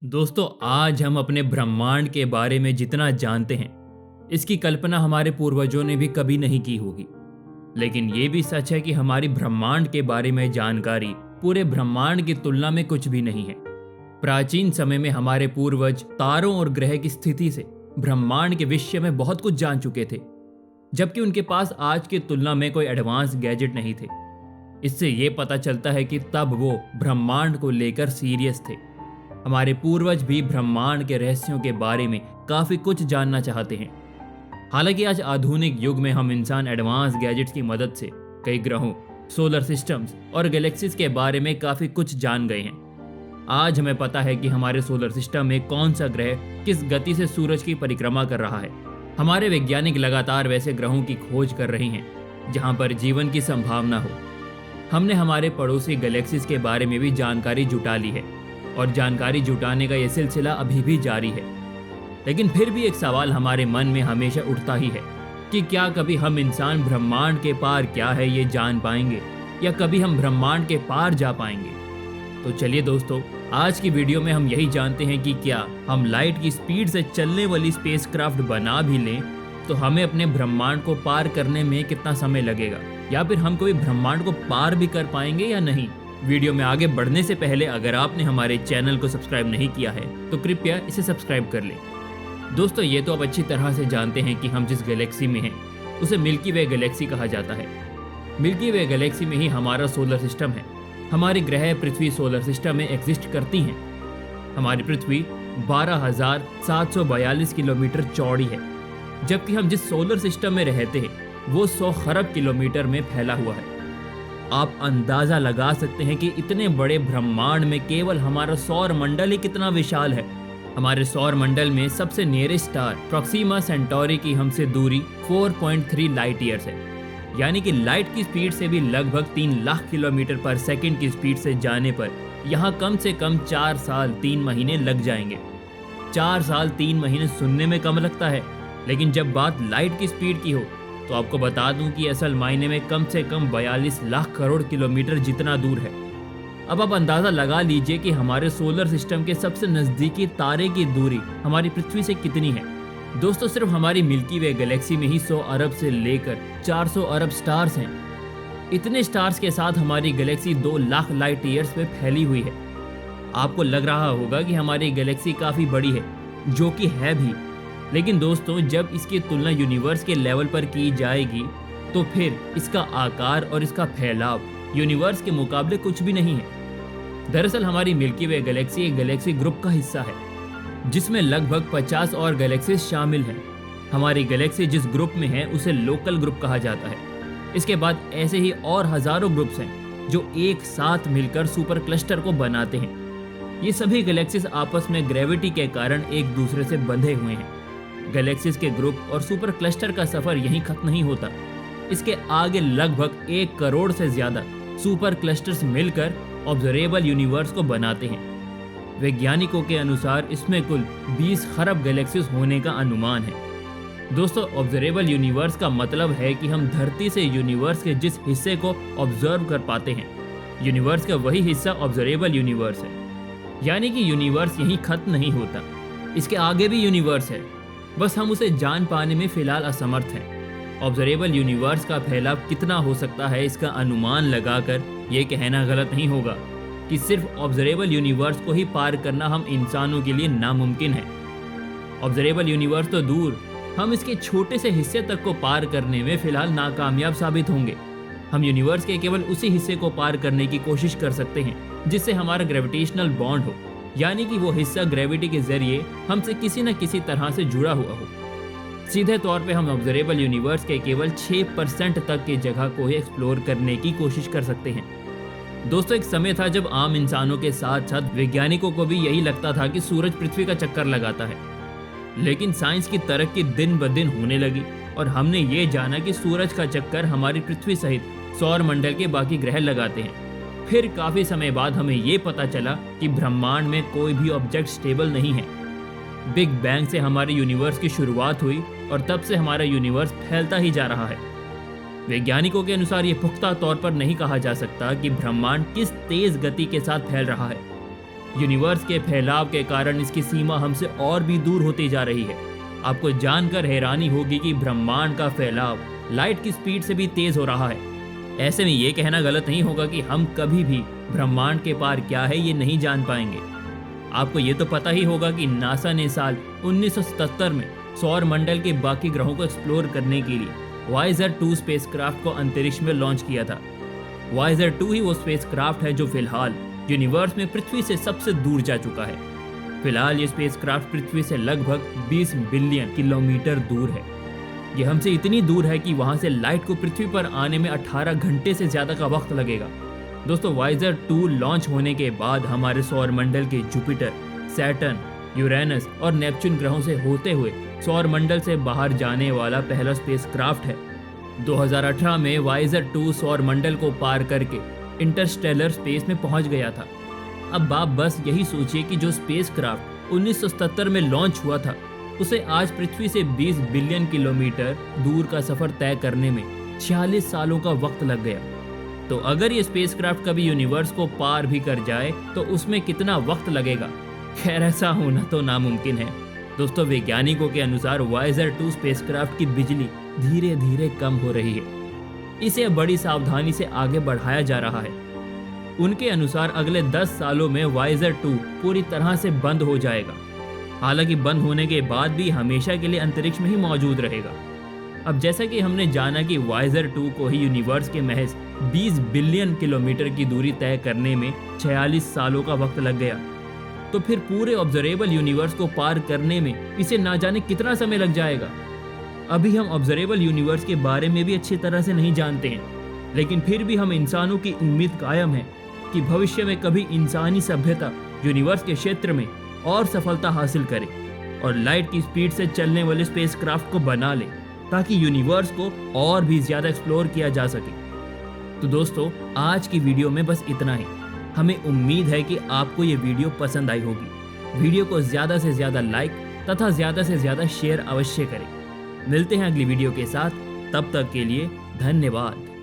दोस्तों, आज हम अपने ब्रह्मांड के बारे में जितना जानते हैं, इसकी कल्पना हमारे पूर्वजों ने भी कभी नहीं की होगी। लेकिन ये भी सच है कि हमारी ब्रह्मांड के बारे में जानकारी पूरे ब्रह्मांड की तुलना में कुछ भी नहीं है। प्राचीन समय में हमारे पूर्वज तारों और ग्रह की स्थिति से ब्रह्मांड के विषय में बहुत कुछ जान चुके थे, जबकि उनके पास आज की तुलना में कोई एडवांस गैजेट नहीं थे। इससे ये पता चलता है कि तब वो ब्रह्मांड को लेकर सीरियस थे। हमारे पूर्वज भी ब्रह्मांड के रहस्यों के बारे में काफी कुछ जानना चाहते हैं। हालांकि आज आधुनिक युग में हम इंसान एडवांस गैजेट्स की मदद से कई ग्रहों, सोलर सिस्टम्स और गैलेक्सीज के बारे में काफी कुछ जान गए हैं। आज हमें पता है कि हमारे सोलर सिस्टम में कौन सा ग्रह किस गति से सूरज की परिक्रमा कर रहा है। हमारे वैज्ञानिक लगातार वैसे ग्रहों की खोज कर रहे हैं जहां पर जीवन की संभावना हो। हमने हमारे पड़ोसी गैलेक्सीज के बारे में भी जानकारी जुटा ली है और जानकारी जुटाने का यह सिलसिला अभी भी जारी है। लेकिन फिर भी एक सवाल हमारे मन में हमेशा उठता ही है कि क्या कभी हम इंसान ब्रह्मांड के पार क्या है ये जान पाएंगे, या कभी हम ब्रह्मांड के पार जा पाएंगे। तो चलिए दोस्तों, आज की वीडियो में हम यही जानते हैं कि क्या हम लाइट की स्पीड से चलने वाली स्पेसक्राफ्ट बना भी लें तो हमें अपने ब्रह्मांड को पार करने में कितना समय लगेगा, या फिर हम कभी ब्रह्मांड को पार भी कर पाएंगे या नहीं। वीडियो में आगे बढ़ने से पहले अगर आपने हमारे चैनल को सब्सक्राइब नहीं किया है तो कृपया इसे सब्सक्राइब कर लें। दोस्तों, ये तो आप अच्छी तरह से जानते हैं कि हम जिस गैलेक्सी में हैं उसे मिल्की वे गैलेक्सी कहा जाता है। मिल्की वे गैलेक्सी में ही हमारा सोलर सिस्टम है। हमारी ग्रह पृथ्वी सोलर सिस्टम में एग्जिस्ट करती हैं। हमारी पृथ्वी 12,742 किलोमीटर चौड़ी है, जबकि हम जिस सोलर सिस्टम में रहते हैं वो 100 खरब किलोमीटर में फैला हुआ है। आप अंदाजा लगा सकते हैं कि इतने बड़े ब्रह्मांड में केवल हमारा सौर मंडल ही कितना विशाल है। हमारे सौर मंडल में सबसे नियरेस्ट स्टार प्रोक्सीमा सेंटोरी की हमसे दूरी 4.3 लाइट ईयर्स है, यानी कि लाइट की स्पीड से भी लगभग 3 लाख किलोमीटर पर सेकंड की स्पीड से जाने पर यहाँ कम से कम 4 साल 3 महीने लग जाएंगे। 4 साल 3 महीने सुनने में कम लगता है, लेकिन जब बात लाइट की स्पीड की हो तो आपको बता दूं कि असल मायने में कम से कम 42 लाख करोड़ किलोमीटर जितना दूर है। अब आप अंदाज़ा लगा लीजिए कि हमारे सोलर सिस्टम के सबसे नज़दीकी तारे की दूरी हमारी पृथ्वी से कितनी है। दोस्तों, सिर्फ हमारी मिल्की वे गैलेक्सी में ही 100 अरब से लेकर 400 अरब स्टार्स हैं। इतने स्टार्स के साथ हमारी गैलेक्सी 2 लाख लाइट ईयर्स में फैली हुई है। आपको लग रहा होगा कि हमारी गैलेक्सी काफ़ी बड़ी है, जो कि है भी। लेकिन दोस्तों, जब इसकी तुलना यूनिवर्स के लेवल पर की जाएगी तो फिर इसका आकार और इसका फैलाव यूनिवर्स के मुकाबले कुछ भी नहीं है। दरअसल हमारी मिल्की वे गैलेक्सी एक गैलेक्सी ग्रुप का हिस्सा है, जिसमें लगभग 50 और गैलेक्सीज शामिल हैं। हमारी गैलेक्सी जिस ग्रुप में है उसे लोकल ग्रुप कहा जाता है। इसके बाद ऐसे ही और हजारों ग्रुप्स हैं जो एक साथ मिलकर सुपर क्लस्टर को बनाते हैं। ये सभी गैलेक्सीज आपस में ग्रेविटी के कारण एक दूसरे से बंधे हुए हैं। गैलेक्सीज के ग्रुप और सुपर क्लस्टर का सफर यहीं खत्म नहीं होता। इसके आगे लगभग 1 करोड़ से ज्यादा सुपर क्लस्टर्स मिलकर ऑब्जर्वेबल यूनिवर्स को बनाते हैं। वैज्ञानिकों के अनुसार इसमें कुल 20 खरब गैलेक्सीज होने का अनुमान है। दोस्तों, ऑब्जर्वेबल यूनिवर्स का मतलब है कि हम धरती से यूनिवर्स के जिस हिस्से को ऑब्जर्व कर पाते हैं, यूनिवर्स का वही हिस्सा ऑब्जर्वेबल यूनिवर्स है। यानी कि यूनिवर्स यहीं खत्म नहीं होता, इसके आगे भी यूनिवर्स है, बस हम उसे जान पाने में फिलहाल असमर्थ हैं। ऑब्जर्वेबल यूनिवर्स का फैलाव कितना हो सकता है इसका अनुमान लगाकर यह कहना गलत नहीं होगा कि सिर्फ ऑब्जर्वेबल यूनिवर्स को ही पार करना हम इंसानों के लिए नामुमकिन है। ऑब्जर्वेबल यूनिवर्स तो दूर, हम इसके छोटे से हिस्से तक को पार करने में फिलहाल नाकामयाब साबित होंगे। हम यूनिवर्स के केवल उसी हिस्से को पार करने की कोशिश कर सकते हैं जिससे हमारा ग्रेविटेशनल बॉन्ड हो, यानी कि वो हिस्सा ग्रेविटी के जरिए हमसे किसी न किसी तरह से जुड़ा हुआ हो। सीधे तौर पे हम ऑब्जर्वेबल यूनिवर्स के केवल 6% तक की जगह को ही एक्सप्लोर करने की कोशिश कर सकते हैं। दोस्तों, एक समय था जब आम इंसानों के साथ साथ वैज्ञानिकों को भी यही लगता था कि सूरज पृथ्वी का चक्कर लगाता है। लेकिन साइंस की तरक्की दिन ब दिन होने लगी और हमने ये जाना कि सूरज का चक्कर हमारी पृथ्वी सहित सौर मंडल के बाकी ग्रह लगाते हैं। फिर काफी समय बाद हमें ये पता चला कि ब्रह्मांड में कोई भी ऑब्जेक्ट स्टेबल नहीं है। बिग बैंग से हमारे यूनिवर्स की शुरुआत हुई और तब से हमारा यूनिवर्स फैलता ही जा रहा है। वैज्ञानिकों के अनुसार ये पुख्ता तौर पर नहीं कहा जा सकता कि ब्रह्मांड किस तेज गति के साथ फैल रहा है, यूनिवर्स के फैलाव के कारण इसकी सीमा हमसे और भी दूर होती जा रही है। आपको जानकर हैरानी होगी कि ब्रह्मांड का फैलाव लाइट की स्पीड से भी तेज हो रहा है। ऐसे में ये कहना गलत नहीं होगा कि हम कभी भी ब्रह्मांड के पार क्या है ये नहीं जान पाएंगे। आपको ये तो पता ही होगा कि नासा ने साल 1977 में सौर मंडल के बाकी ग्रहों को एक्सप्लोर करने के लिए वाइजर 2 स्पेसक्राफ्ट को अंतरिक्ष में लॉन्च किया था। वाइजर 2 ही वो स्पेसक्राफ्ट है जो फिलहाल यूनिवर्स में पृथ्वी से सबसे दूर जा चुका है। फिलहाल ये स्पेसक्राफ्ट पृथ्वी से लगभग 20 बिलियन किलोमीटर दूर है। ये हमसे इतनी दूर है कि वहां से लाइट को पृथ्वी पर आने में 18 घंटे से ज्यादा का वक्त लगेगा। दोस्तों, वाइजर 2 लॉन्च होने के बाद हमारे सौर मंडल के जुपिटर, सैटर्न, यूरेनस और नेपच्यून ग्रहों से होते हुए सौर मंडल से बाहर जाने वाला पहला स्पेसक्राफ्ट है। 2018 में वाइजर 2 सौर मंडल को पार करके इंटरस्टेलर स्पेस में पहुंच गया था। अब आप बस यही सोचिए कि जो स्पेसक्राफ्ट 1977 में लॉन्च हुआ था उसे आज पृथ्वी से 20 बिलियन किलोमीटर दूर का सफर तय करने में 46 सालों का वक्त लग गया। तो अगर ये स्पेसक्राफ्ट कभी यूनिवर्स को पार भी कर जाए तो उसमें कितना वक्त लगेगा? खैर, ऐसा होना तो नामुमकिन है। दोस्तों, वैज्ञानिकों के अनुसार वाइजर 2 स्पेसक्राफ्ट की बिजली धीरे धीरे कम हो रही है। इसे बड़ी सावधानी से आगे बढ़ाया जा रहा है। उनके अनुसार अगले 10 सालों में वाइजर 2 पूरी तरह से बंद हो जाएगा। हालांकि बंद होने के बाद भी हमेशा के लिए अंतरिक्ष में ही मौजूद रहेगा। अब जैसा कि हमने जाना कि वाइजर 2 को ही यूनिवर्स के महज 20 बिलियन किलोमीटर की दूरी तय करने में 46 सालों का वक्त लग गया, तो फिर पूरे ऑब्जर्वेबल यूनिवर्स को पार करने में इसे ना जाने कितना समय लग जाएगा। अभी हम ऑब्जर्वेबल यूनिवर्स के बारे में भी अच्छी तरह से नहीं जानते हैं, लेकिन फिर भी हम इंसानों की उम्मीद कायम है कि भविष्य में कभी इंसानी सभ्यता यूनिवर्स के क्षेत्र में और सफलता हासिल करे और लाइट की स्पीड से चलने वाले स्पेसक्राफ्ट को बना ले, ताकि यूनिवर्स को और भी ज्यादा एक्सप्लोर किया जा सके। तो दोस्तों, आज की वीडियो में बस इतना ही। हमें उम्मीद है कि आपको ये वीडियो पसंद आई होगी। वीडियो को ज्यादा से ज्यादा लाइक तथा ज्यादा से ज्यादा शेयर अवश्य करें। मिलते हैं अगली वीडियो के साथ, तब तक के लिए धन्यवाद।